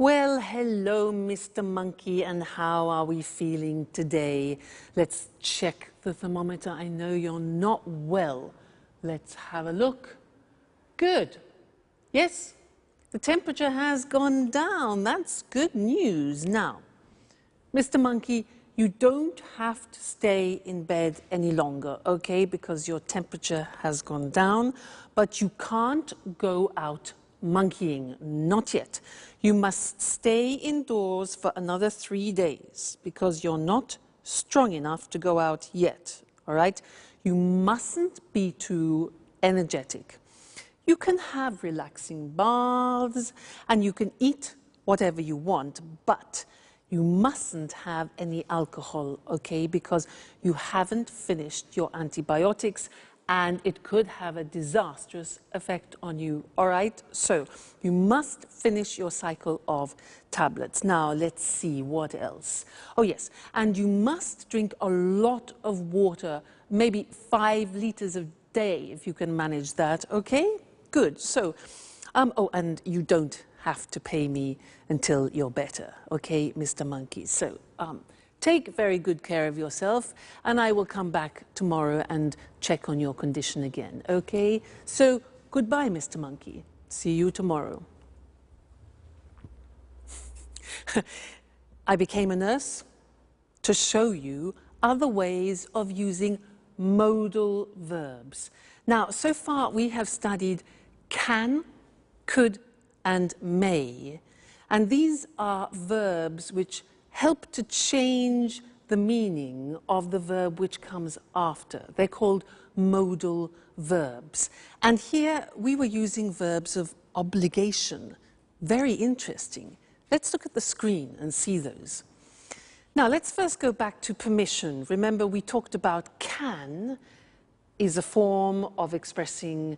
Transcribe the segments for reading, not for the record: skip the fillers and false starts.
Well, hello, Mr. Monkey, and how are we feeling today? Let's check the thermometer. I know you're not well. Let's have a look. Good. Yes, the temperature has gone down. That's good news. Now, Mr. Monkey, you don't have to stay in bed any longer, okay, because your temperature has gone down, but you can't go out monkeying, not yet. You must stay indoors for another 3 days because you're not strong enough to go out yet, all right? You mustn't be too energetic. You can have relaxing baths and you can eat whatever you want, but you mustn't have any alcohol, okay, because you haven't finished your antibiotics and it could have a disastrous effect on you, all right? So you must finish your cycle of tablets. Now, let's see what else. Oh, yes, and you must drink a lot of water, maybe 5 liters a day, if you can manage that, okay? Good, so, oh, and you don't have to pay me until you're better, okay, Mr. Monkey? So, take very good care of yourself, and I will come back tomorrow and check on your condition again, okay? So, goodbye, Mr. Monkey. See you tomorrow. I became a nurse to show you other ways of using modal verbs. Now, so far we have studied can, could, and may, and these are verbs which help to change the meaning of the verb which comes after. They're called modal verbs. And here we were using verbs of obligation. Very interesting. Let's look at the screen and see those. Now, let's first go back to permission. Remember, we talked about can is a form of expressing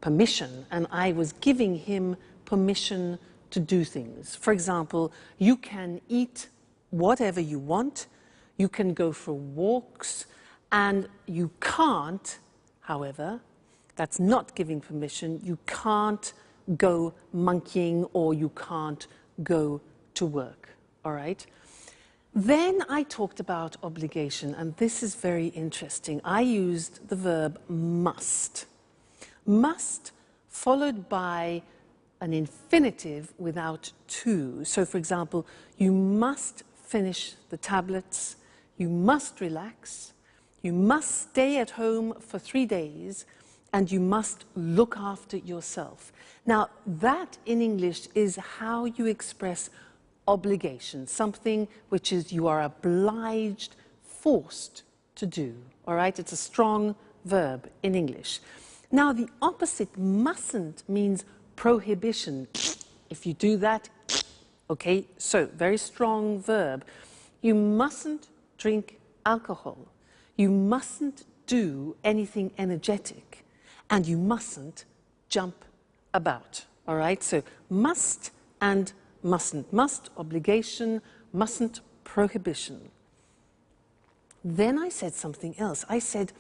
permission, and I was giving him permission to do things. For example, you can eat whatever you want, you can go for walks, and you can't, however, that's not giving permission, you can't go monkeying or you can't go to work, all right? Then I talked about obligation, and this is very interesting. I used the verb must. Must followed by an infinitive without to. So, for example, you must finish the tablets, you must relax, you must stay at home for 3 days, and you must look after yourself. Now, that in English is how you express obligation, something which is you are obliged, forced to do, all right? It's a strong verb in English. Now, the opposite, mustn't, means prohibition. If you do that, okay, so very strong verb. You mustn't drink alcohol. You mustn't do anything energetic. And you mustn't jump about, all right? So must and mustn't. Must, obligation, mustn't, prohibition. Then I said something else. I said,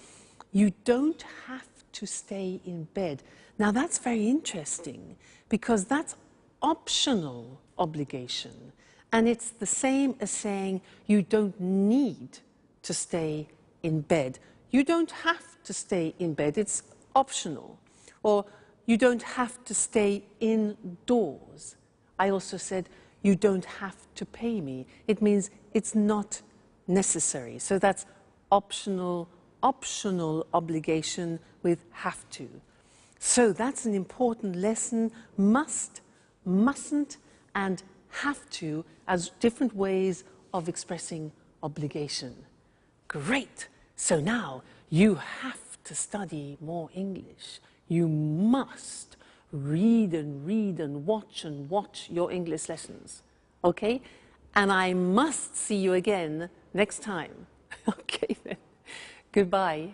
you don't have to stay in bed. Now that's very interesting because that's optional obligation. And it's the same as saying you don't need to stay in bed. You don't have to stay in bed, it's optional. Or you don't have to stay indoors. I also said you don't have to pay me. It means it's not necessary. So that's optional obligation with have to. So that's an important lesson. Must, mustn't, and have to as different ways of expressing obligation. Great. So now you have to study more English. You must read and watch your English lessons. Okay? And I must see you again next time. Okay then. Goodbye.